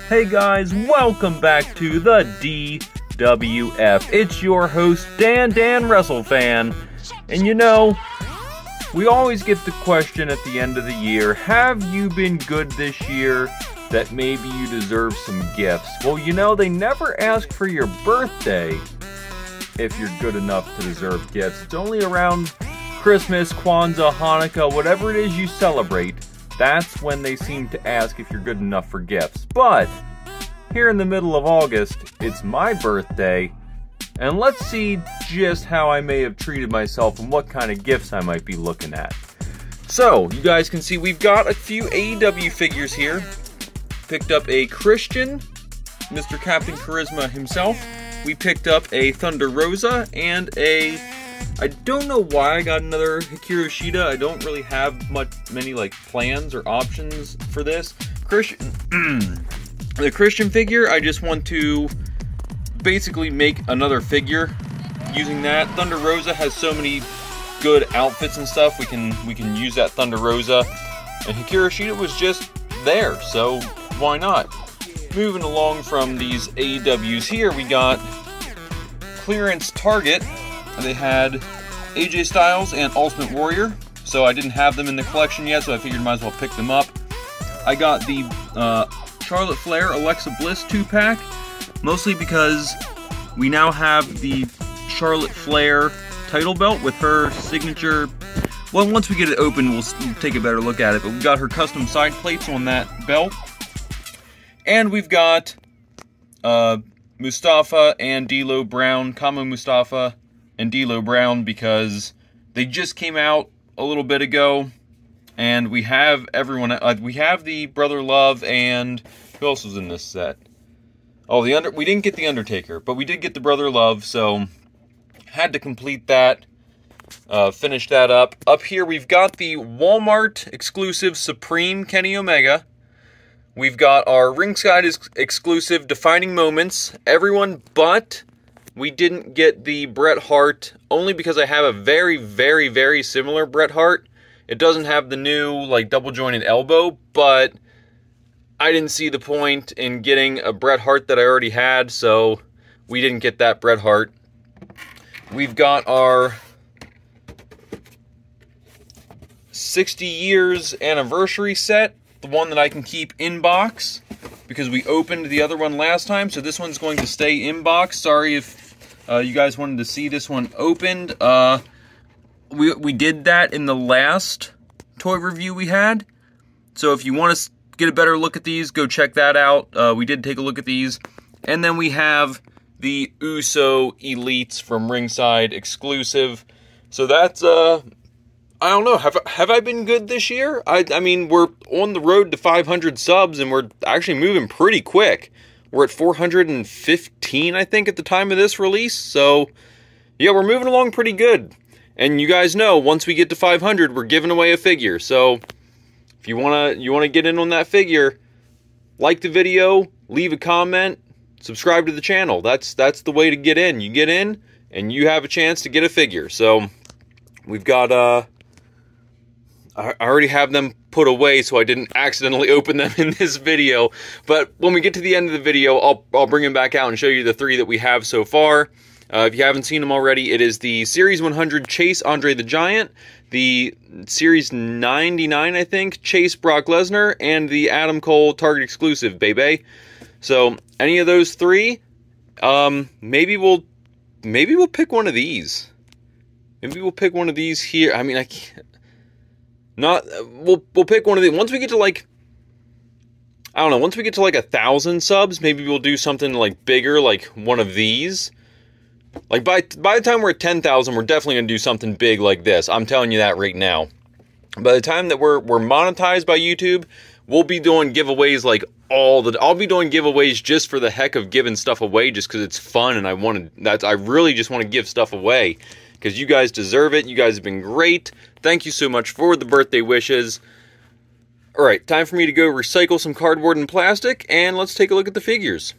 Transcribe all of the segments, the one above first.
Hey guys, welcome back to the DWF. It's your host, Dan WrestleFan. And you know, we always get the question at the end of the year, have you been good this year that maybe you deserve some gifts? Well, you know, they never ask for your birthday if you're good enough to deserve gifts. It's only around Christmas, Kwanzaa, Hanukkah, whatever it is you celebrate. That's when they seem to ask if you're good enough for gifts. But here in the middle of August, it's my birthday, and let's see just how I may have treated myself and what kind of gifts I might be looking at. So, you guys can see we've got a few AEW figures here. Picked up a Christian, Mr. Captain Charisma himself. We picked up a Thunder Rosa and a... I don't know why I got another Hikaru Shida. I don't really have many like plans or options for this. The Christian figure, I just want to basically make another figure using that. Thunder Rosa has so many good outfits and stuff. We can use that Thunder Rosa. And Hikaru Shida was just there, so why not? Moving along from these AEWs here, we got clearance Target. They had AJ Styles and Ultimate Warrior, so I didn't have them in the collection yet, so I figured might as well pick them up. I got the Charlotte Flair Alexa Bliss 2-pack, mostly because we now have the Charlotte Flair title belt with her signature. Well, once we get it open, we'll take a better look at it, but we've got her custom side plates on that belt. And we've got Mustafa and D'Lo Brown, Kamo Mustafa and D'Lo Brown, because they just came out a little bit ago, and we have everyone. We have the Brother Love, and who else was in this set? Oh, we didn't get the Undertaker, but we did get the Brother Love, so had to complete that. Finish that up. Up here, we've got the Walmart exclusive Supreme Kenny Omega. We've got our ringside exclusive Defining Moments. Everyone but... we didn't get the Bret Hart, only because I have a very, very, very similar Bret Hart. It doesn't have the new, like, double-jointed elbow, but I didn't see the point in getting a Bret Hart that I already had, so we didn't get that Bret Hart. We've got our 60 years anniversary set, the one that I can keep in box, because we opened the other one last time, so this one's going to stay in box. Sorry if you guys wanted to see this one opened. We did that in the last toy review we had, so if you want to get a better look at these, go check that out. We did take a look at these. And then we have the Uso Elites from Ringside exclusive. So that's, I don't know, have I been good this year? I mean, we're on the road to 500 subs, and we're actually moving pretty quick. We're at 415, I think, at the time of this release. So, yeah, we're moving along pretty good. And you guys know, once we get to 500, we're giving away a figure. So, if you wanna get in on that figure, like the video, leave a comment, subscribe to the channel. That's the way to get in. You get in, and you have a chance to get a figure. So, we've got, I already have them put away, so I didn't accidentally open them in this video. But when we get to the end of the video, I'll bring them back out and show you the three that we have so far. If you haven't seen them already, it is the Series 100 Chase Andre the Giant, the Series 99, I think, Chase Brock Lesnar, and the Adam Cole Target exclusive, baby. So any of those three, maybe we'll pick one of these. Maybe we'll pick one of these here. I mean, I can't. We'll pick one of these. Once we get to, like, I don't know, once we get to like 1,000 subs, maybe we'll do something like bigger, like one of these. Like by the time we're at 10,000, we're definitely gonna do something big like this. I'm telling you that right now. By the time that we're monetized by YouTube, we'll be doing giveaways like I'll be doing giveaways just for the heck of giving stuff away, just because it's fun and I really just want to give stuff away. Because you guys deserve it. You guys have been great. Thank you so much for the birthday wishes. Alright, time for me to go recycle some cardboard and plastic, and let's take a look at the figures.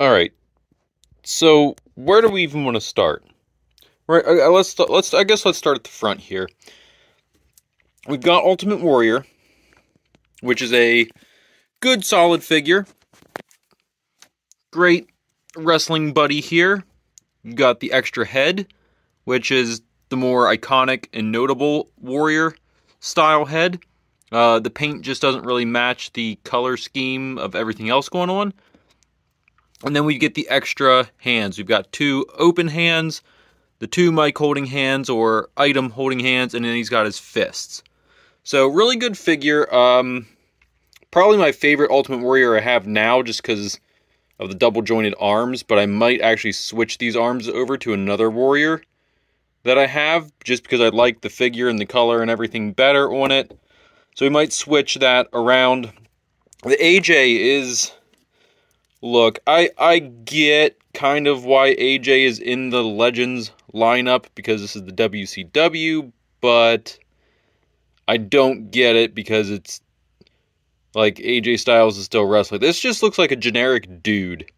Alright, so where do we even want to start? Right, I guess let's start at the front here. We've got Ultimate Warrior, which is a good solid figure. great wrestling buddy here. You've got the extra head, which is the more iconic and notable warrior style head. The paint just doesn't really match the color scheme of everything else going on. And then we get the extra hands. We've got 2 open hands, the 2 mic holding hands or item holding hands, and then he's got his fists. So really good figure. Probably my favorite Ultimate Warrior I have now just because of the double jointed arms, but I might actually switch these arms over to another warrior that I have just because I like the figure and the color and everything better on it. So we might switch that around. The AJ is... Look, I get kind of why AJ is in the Legends lineup because this is the WCW, but I don't get it because it's like AJ Styles is still wrestling. This just looks like a generic dude.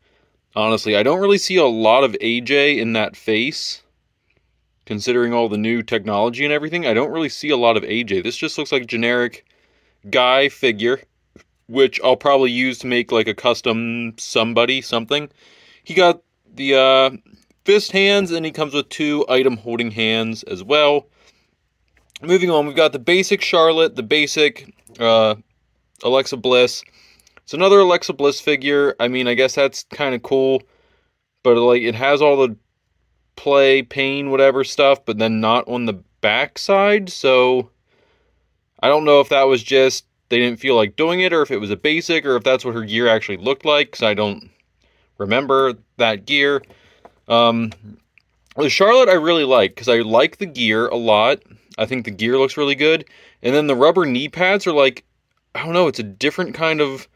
Honestly, I don't really see a lot of AJ in that face. Considering all the new technology and everything, I don't really see a lot of AJ. This just looks like a generic guy figure, which I'll probably use to make like a custom something. He got the fist hands, and he comes with 2 item holding hands as well. Moving on, we've got the basic Charlotte, the basic Alexa Bliss. It's another Alexa Bliss figure. I mean, I guess that's kind of cool, but like it has all the play, pain, whatever stuff, but then not on the back side, so I don't know if that was just they didn't feel like doing it, or if it was a basic, or if that's what her gear actually looked like, because I don't remember that gear. The Charlotte I really like, because I like the gear a lot. I think the gear looks really good. And then the rubber knee pads are like, I don't know, it's a different kind of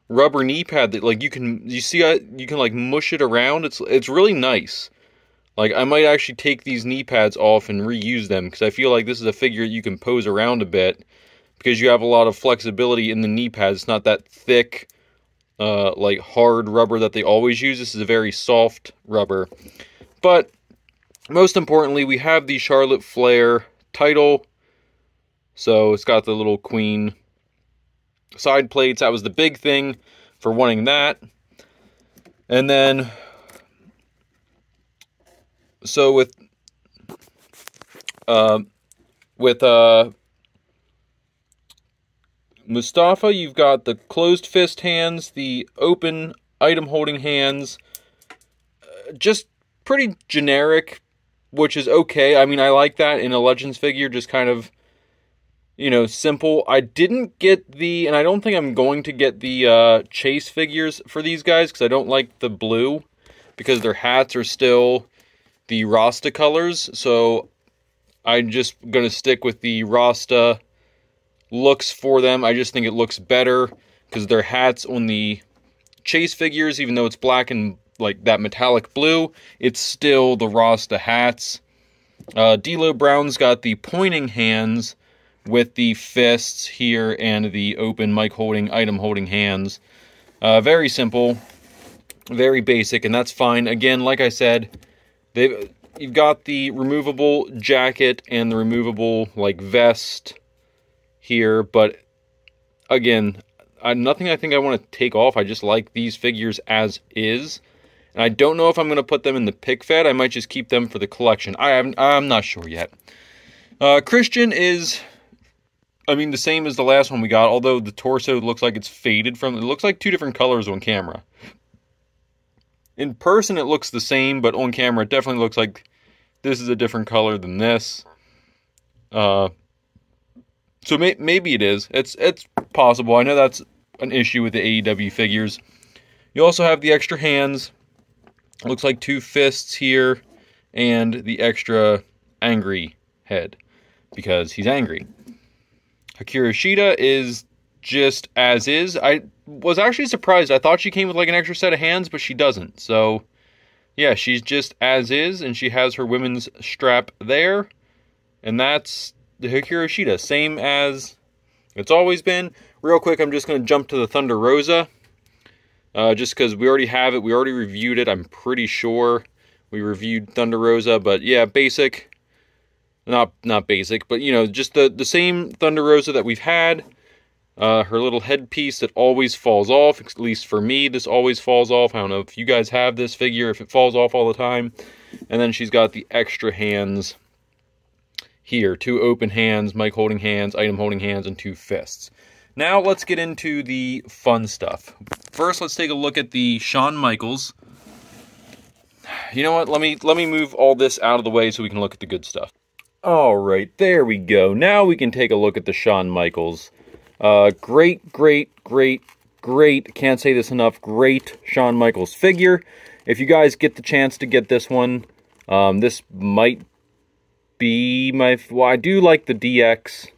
rubber knee pad that like you can like mush it around. It's really nice. Like I might actually take these knee pads off and reuse them, because I feel like this is a figure you can pose around a bit. Because you have a lot of flexibility in the knee pads. It's not that thick, like hard rubber that they always use. This is a very soft rubber. But most importantly, we have the Charlotte Flair title. So it's got the little queen side plates. That was the big thing for wanting that. And then, so with Mustafa, you've got the closed fist hands, the open item holding hands, just pretty generic, which is okay. I mean, I like that in a Legends figure, just kind of, you know, simple. I didn't get the, and I don't think I'm going to get the Chase figures for these guys, because I don't like the blue, because their hats are still the Rasta colors, so I'm just going to stick with the Rasta looks for them. I just think it looks better because their hats on the Chase figures, even though it's black and like that metallic blue, it's still the Rasta hats. D'Lo Brown's got the pointing hands with the fists here and the open mic holding, item holding hands. Very simple, very basic, and that's fine. Again, like I said, you've got the removable jacket and the removable like vest here, but again, nothing I think I want to take off. I just like these figures as is, and I don't know if I'm going to put them in the pick fed. I might just keep them for the collection. I'm not sure yet. Christian is, I mean, the same as the last one we got, although the torso looks like it's faded from, it looks like 2 different colors on camera. In person it looks the same, but on camera it definitely looks like this is a different color than this. So maybe it is. It's possible. I know that's an issue with the AEW figures. You also have the extra hands. Looks like 2 fists here. And the extra angry head. Because he's angry. Hikaru Shida is just as is. I was actually surprised. I thought she came with like an extra set of hands, but she doesn't. So, yeah, she's just as is. And she has her women's strap there. And that's the Hikaru Shida, same as it's always been. Real quick, I'm just going to jump to the Thunder Rosa, just because we already have it. We already reviewed it. I'm pretty sure we reviewed Thunder Rosa, but yeah, basic. Not basic, but you know, just the same Thunder Rosa that we've had. Her little headpiece that always falls off, at least for me, this always falls off. I don't know if you guys have this figure, if it falls off all the time. And then she's got the extra hands here. 2 open hands, mic holding hands, item holding hands, and 2 fists. Now let's get into the fun stuff. First, let's take a look at the Shawn Michaels. You know what, let me move all this out of the way so we can look at the good stuff. Alright, there we go. Now we can take a look at the Shawn Michaels. Great, can't say this enough, great Shawn Michaels figure. If you guys get the chance to get this one, this might be my... Well, I do like the DX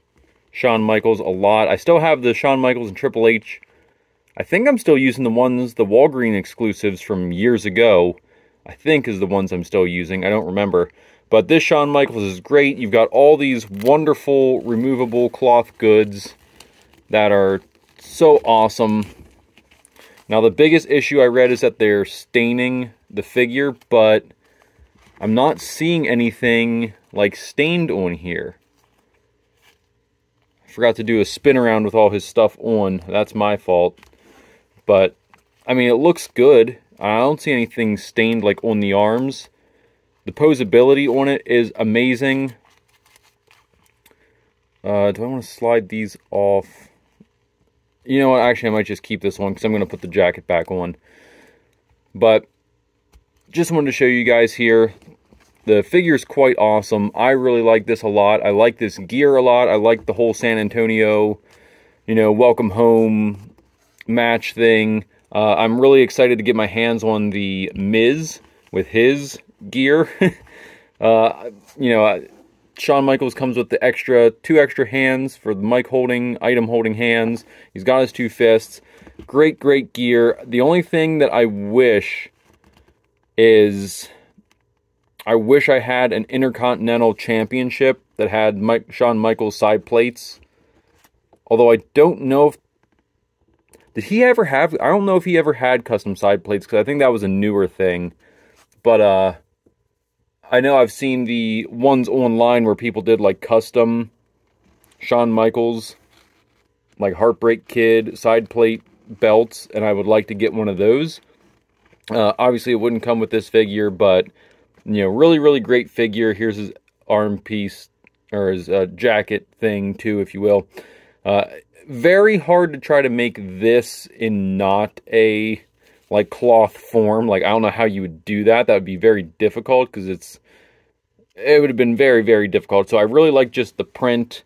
Shawn Michaels a lot. I still have the Shawn Michaels and Triple H. I think I'm still using the Walgreens exclusives from years ago. I think is the ones I'm still using. I don't remember. But this Shawn Michaels is great. You've got all these wonderful removable cloth goods that are so awesome. Now, the biggest issue I read is that they're staining the figure, but I'm not seeing anything like stained on here. I forgot to do a spin around with all his stuff on. That's my fault. But, I mean, it looks good. I don't see anything stained like on the arms. The posability on it is amazing. Do I want to slide these off? You know what, actually I might just keep this one because I'm going to put the jacket back on. But, just wanted to show you guys here. The figure's quite awesome. I really like this a lot. I like this gear a lot. I like the whole San Antonio, you know, welcome home match thing. I'm really excited to get my hands on the Miz with his gear. You know, Shawn Michaels comes with the 2 extra hands for the mic holding, item holding hands. He's got his 2 fists. Great gear. The only thing that I wish is... I wish I had an Intercontinental Championship that had Shawn Michaels side plates. Although I don't know if... Did he ever have... I don't know if he ever had custom side plates, because I think that was a newer thing. But, I know I've seen the ones online where people did, like, custom Shawn Michaels, like Heartbreak Kid side plate belts, and I would like to get one of those. Obviously, it wouldn't come with this figure, but, you know, really great figure. Here's his arm piece, or his jacket thing, too, if you will. Very hard to try to make this in not a, like, cloth form. Like, I don't know how you would do that. That would be very difficult, because it would have been very difficult. So I really like just the print.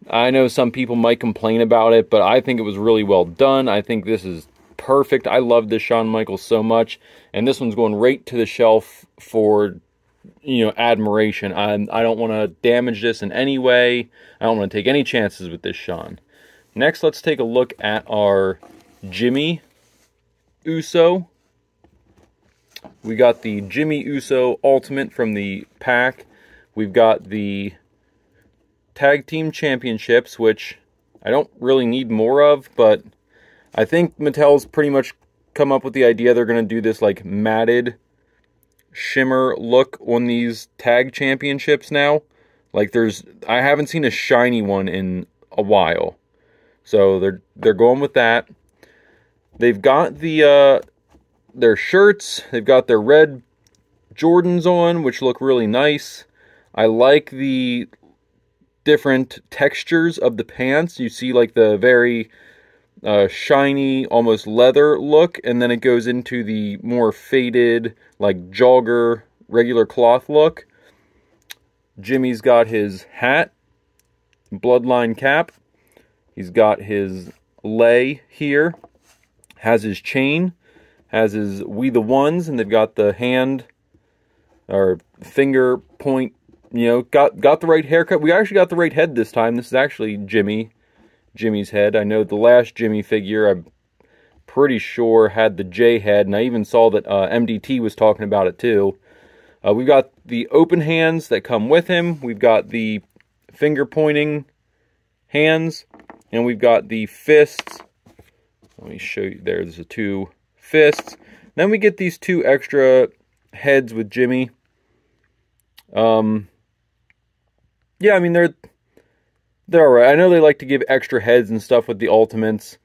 I know some people might complain about it, but I think it was really well done. I think this is perfect. I love this Shawn Michaels so much, and this one's going right to the shelf for, you know, admiration. I don't want to damage this in any way. I don't want to take any chances with this Shawn. Next, let's take a look at our Jimmy Uso. We got the Jimmy Uso Ultimate from the pack. We've got the Tag Team Championships, which I don't really need more of, but I think Mattel's pretty much come up with the idea they're going to do this, like, matted shimmer look on these tag championships now. Like, I haven't seen a shiny one in a while. So they're going with that. They've got their shirts. They've got their red Jordans on, which look really nice. I like the different textures of the pants. You see, like, the very shiny, almost leather look, and then it goes into the more faded, like, jogger, regular cloth look. Jimmy's got his hat, bloodline cap. He's got his lei here, has his chain, has his We the Ones, and they've got the hand or finger point, you know, got the right haircut. We actually got the right head this time. This is actually Jimmy's head. I know the last Jimmy figure, I'm pretty sure, had the J head, and I even saw that MDT was talking about it too. We've got the open hands that come with him. We've got the finger pointing hands, and we've got the fists. Let me show you. There's the 2 fists. Then we get these 2 extra heads with Jimmy. Yeah, I mean, they're they're alright. I know they like to give extra heads and stuff with the Ultimates,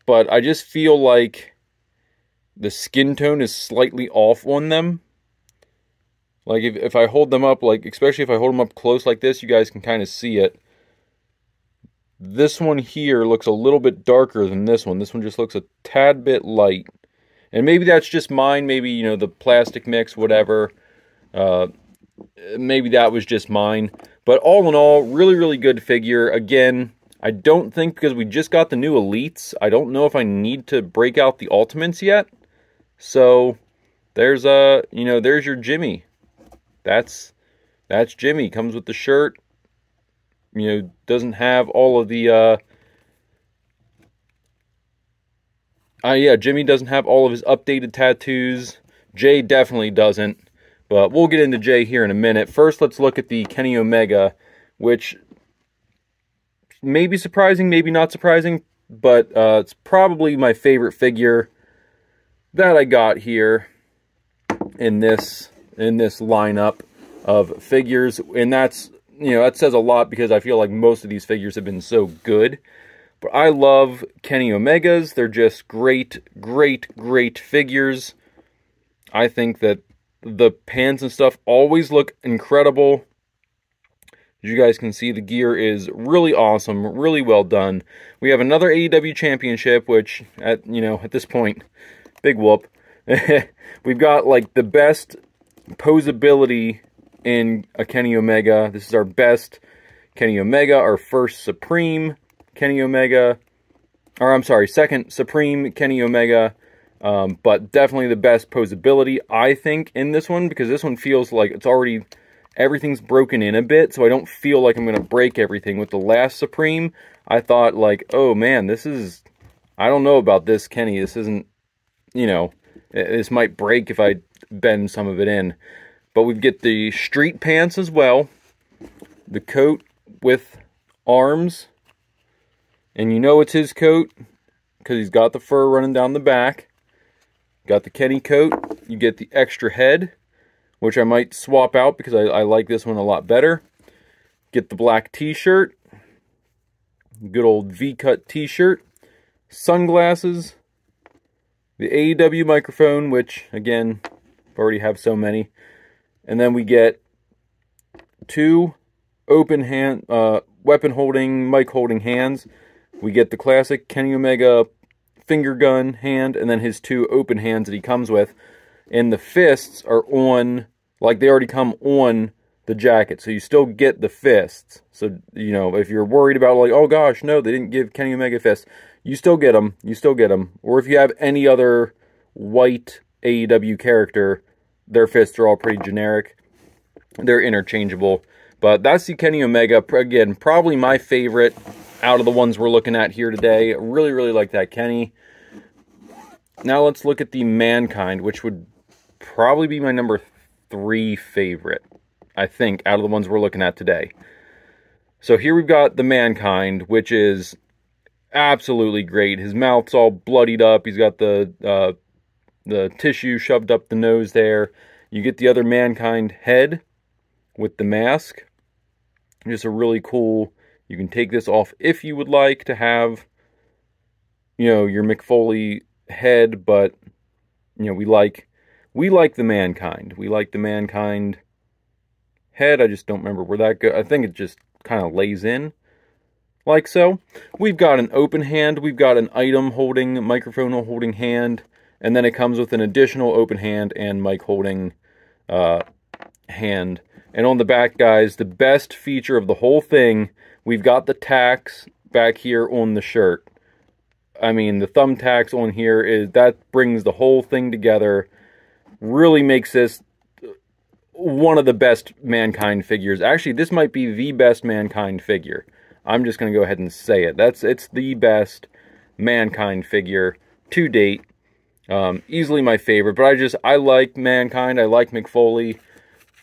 but I just feel like the skin tone is slightly off on them. Like, if I hold them up, like, especially if I hold them up close like this, you guys can kind of see it. This one here looks a little bit darker than this one. This one just looks a tad bit light. And maybe that's just mine. Maybe, you know, the plastic mix, whatever. Maybe that was just mine. But all in all, really, really good figure. Again, I don't think, because we just got the new Elites, I don't know if I need to break out the Ultimates yet. So, there's, you know, there's your Jimmy. That's Jimmy. Comes with the shirt. You know, doesn't have all of the, yeah, Jimmy doesn't have all of his updated tattoos. Jay definitely doesn't. But we'll get into Jay here in a minute. First, let's look at the Kenny Omega, which may be surprising, maybe not surprising, but it's probably my favorite figure that I got here in this lineup of figures. And that's, you know, that says a lot because I feel like most of these figures have been so good. But I love Kenny Omegas. They're just great, great, great figures. I think that the pants and stuff always look incredible. As you guys can see, the gear is really awesome, really well done. We have another AEW Championship, which, at this point, big whoop. We've got, like, the best posability in a Kenny Omega. This is our best Kenny Omega, our first Supreme Kenny Omega, or I'm sorry, second Supreme Kenny Omega, but definitely the best posability, I think, in this one, because this one feels like it's already, everything's broken in a bit, so I don't feel like I'm going to break everything. With the last Supreme, I thought, like, oh man, this is, I don't know about this Kenny, this isn't, you know, this might break if I bend some of it in. But we get the street pants as well, the coat with arms, and you know it's his coat because he's got the fur running down the back. Got the Kenny coat. You get the extra head, which I might swap out because I like this one a lot better. Get the black t-shirt. Good old V-cut t-shirt. Sunglasses. The AEW microphone, which, again, I already have so many. And then we get two open hand, weapon holding, mic holding hands. We get the classic Kenny Omega finger gun hand, and then his two open hands that he comes with. And the fists are on, like they already come on the jacket, so you still get the fists. So, you know, if you're worried about, like, oh gosh, no, they didn't give Kenny Omega fists, you still get them. You still get them. Or if you have any other white AEW character, their fists are all pretty generic. They're interchangeable. But that's the Kenny Omega. Again, probably my favorite out of the ones we're looking at here today. Really, really like that Kenny. Now let's look at the Mankind, which would probably be my number 3 favorite, I think, out of the ones we're looking at today. So here we've got the Mankind, which is absolutely great. His mouth's all bloodied up. He's got the tissue shoved up the nose there. You get the other Mankind head with the mask. Just a really cool, you can take this off if you would like to have, you know, your Mick Foley head, but, you know, we like the Mankind. We like the Mankind head. I just don't remember where that goes. I think it just kind of lays in like so. We've got an open hand. We've got an item holding, microphone holding hand, and then it comes with an additional open hand and mic holding hand. And on the back, guys, the best feature of the whole thing, we've got the tacks back here on the shirt. I mean, the thumbtacks on here, that brings the whole thing together. Really makes this one of the best Mankind figures. Actually, this might be the best Mankind figure. I'm just going to go ahead and say it. It's the best Mankind figure to date. Easily my favorite, but I like Mankind. I like Mick Foley.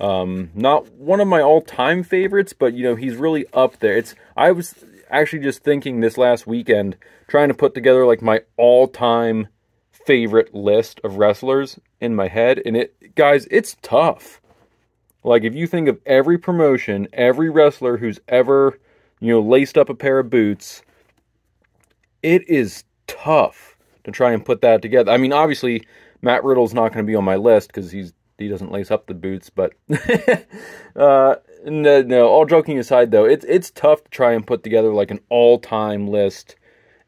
Not one of my all-time favorites, but, you know, he's really up there. I was actually just thinking this last weekend, trying to put together, like, my all-time favorite list of wrestlers in my head, and guys, it's tough. Like, if you think of every promotion, every wrestler who's ever laced up a pair of boots, it is tough to try and put that together. I mean, obviously, Matt Riddle's not going to be on my list because he doesn't lace up the boots, but no, all joking aside, though, it's tough to try and put together like an all-time list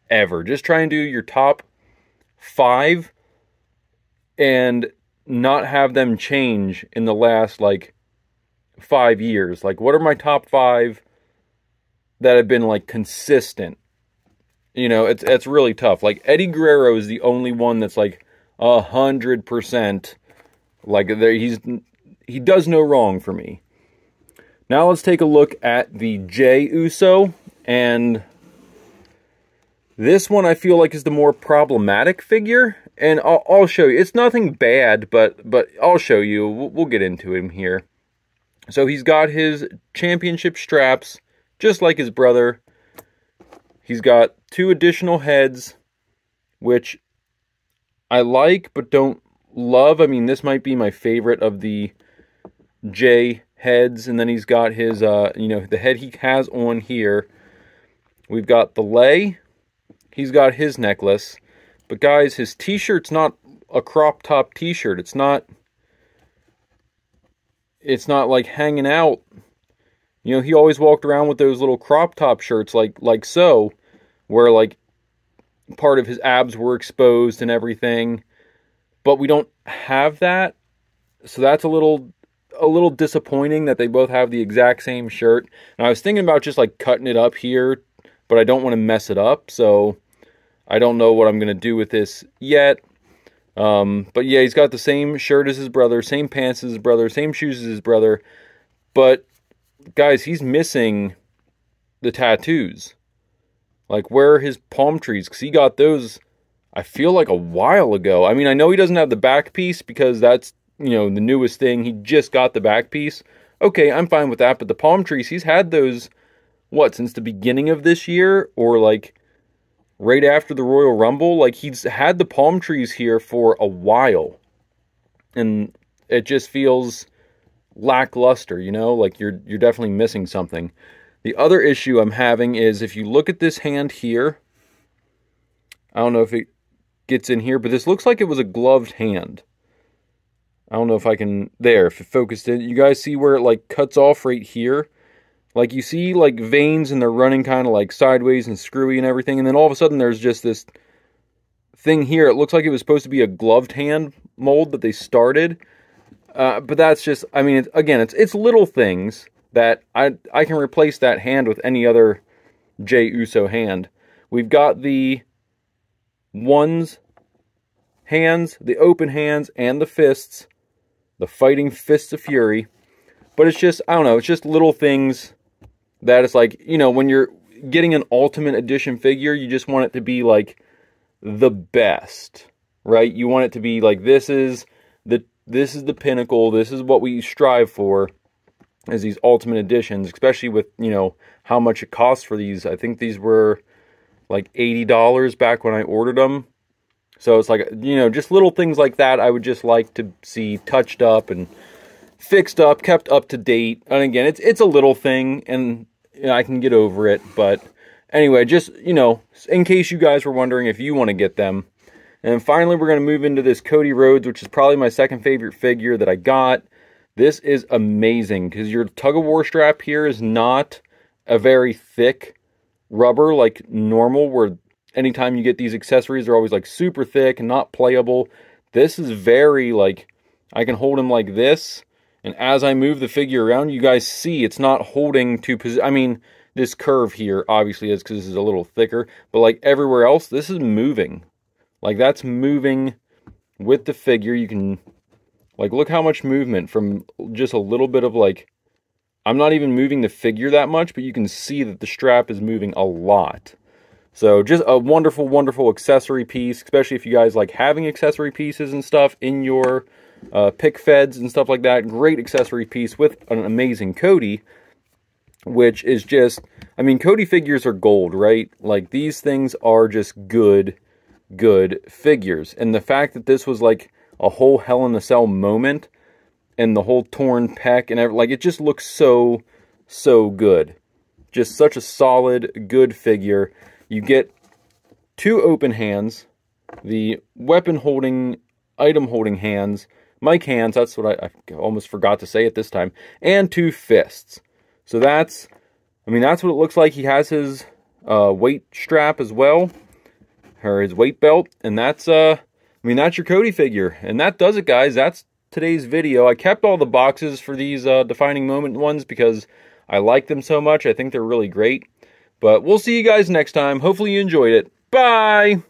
ever. Just try and do your top 5 and not have them change in the last, like, 5 years. Like, what are my top 5 that have been, like, consistent? It's really tough. Like, Eddie Guerrero is the only one that's, like, 100%, like, he does no wrong for me. Now let's take a look at the Jey Uso, and this one I feel like is the more problematic figure, and I'll show you. It's nothing bad, but I'll show you. We'll get into him here. So he's got his championship straps, just like his brother. He's got 2 additional heads, which I like but don't love. I mean, this might be my favorite of the Jey heads. And then he's got his, the head he has on here. We've got the lei. He's got his necklace. But guys, his t-shirt's not a crop top t-shirt. It's not like hanging out. He always walked around with those little crop top shirts like so, where like part of his abs were exposed and everything. But we don't have that. So that's a little disappointing that they both have the exact same shirt. And I was thinking about just like cutting it up here, but I don't want to mess it up. So I don't know what I'm going to do with this yet. But yeah, he's got the same shirt as his brother, same pants as his brother, same shoes as his brother. But guys, he's missing the tattoos. Like, where are his palm trees? Because he got those, I feel like, a while ago. I mean, I know he doesn't have the back piece because that's, the newest thing. He just got the back piece. Okay, I'm fine with that. But the palm trees, he's had those, since the beginning of this year? Or, like, right after the Royal Rumble? Like, he's had the palm trees here for a while. And it just feels lackluster, Like, you're definitely missing something. The other issue I'm having is if you look at this hand here, I don't know if it gets in here, but this looks like it was a gloved hand. I don't know if I can, if it focused in, you guys see where it like cuts off right here? Like you see like veins and they're running kind of like sideways and screwy and everything, and then all of a sudden there's just this thing here. It looks like it was supposed to be a gloved hand mold that they started. But that's just, I mean, it's little things that I can replace that hand with any other Jey Uso hand. We've got the ones hands, the open hands, and the fists. The fighting fists of fury. But it's just, I don't know, it's just little things that it's like, when you're getting an Ultimate Edition figure, you just want it to be like the best, right? You want it to be like, this is the pinnacle, this is what we strive for as these Ultimate Editions, especially with, how much it costs for these. I think these were like $80 back when I ordered them. So it's like, just little things like that I would just like to see touched up and fixed up, kept up to date. And again, it's a little thing, and I can get over it. But anyway, just, in case you guys were wondering if you want to get them. And finally, we're going to move into this Cody Rhodes, which is probably my second favorite figure that I got. This is amazing, because your tug-of-war strap here is not a very thick rubber like normal, where anytime you get these accessories, they're always like super thick and not playable. This is very like, I can hold him like this, and as I move the figure around, you guys see it's not holding to position. I mean, this curve here obviously is because this is a little thicker, but like everywhere else, this is moving. Like that's moving with the figure. You can, like, look how much movement from just a little bit of like, I'm not even moving the figure that much, but you can see that the strap is moving a lot. So just a wonderful, wonderful accessory piece, especially if you guys like having accessory pieces and stuff in your pick feds and stuff like that. Great accessory piece with an amazing Cody, which is just, I mean, Cody figures are gold, right? Like, these things are just good figures. And the fact that this was like a whole Hell in a Cell moment, and the whole torn pec and everything, like, it just looks so good. just such a solid, good figure. You get 2 open hands, the weapon holding, item holding hands, mic hands, that's what I almost forgot to say it this time, and 2 fists. So that's, I mean, that's what it looks like. He has his weight strap as well, or his weight belt, and that's, I mean, that's your Cody figure. And that does it, guys. That's today's video. I kept all the boxes for these Defining Moment ones because I like them so much. I think they're really great. But we'll see you guys next time. Hopefully you enjoyed it. Bye!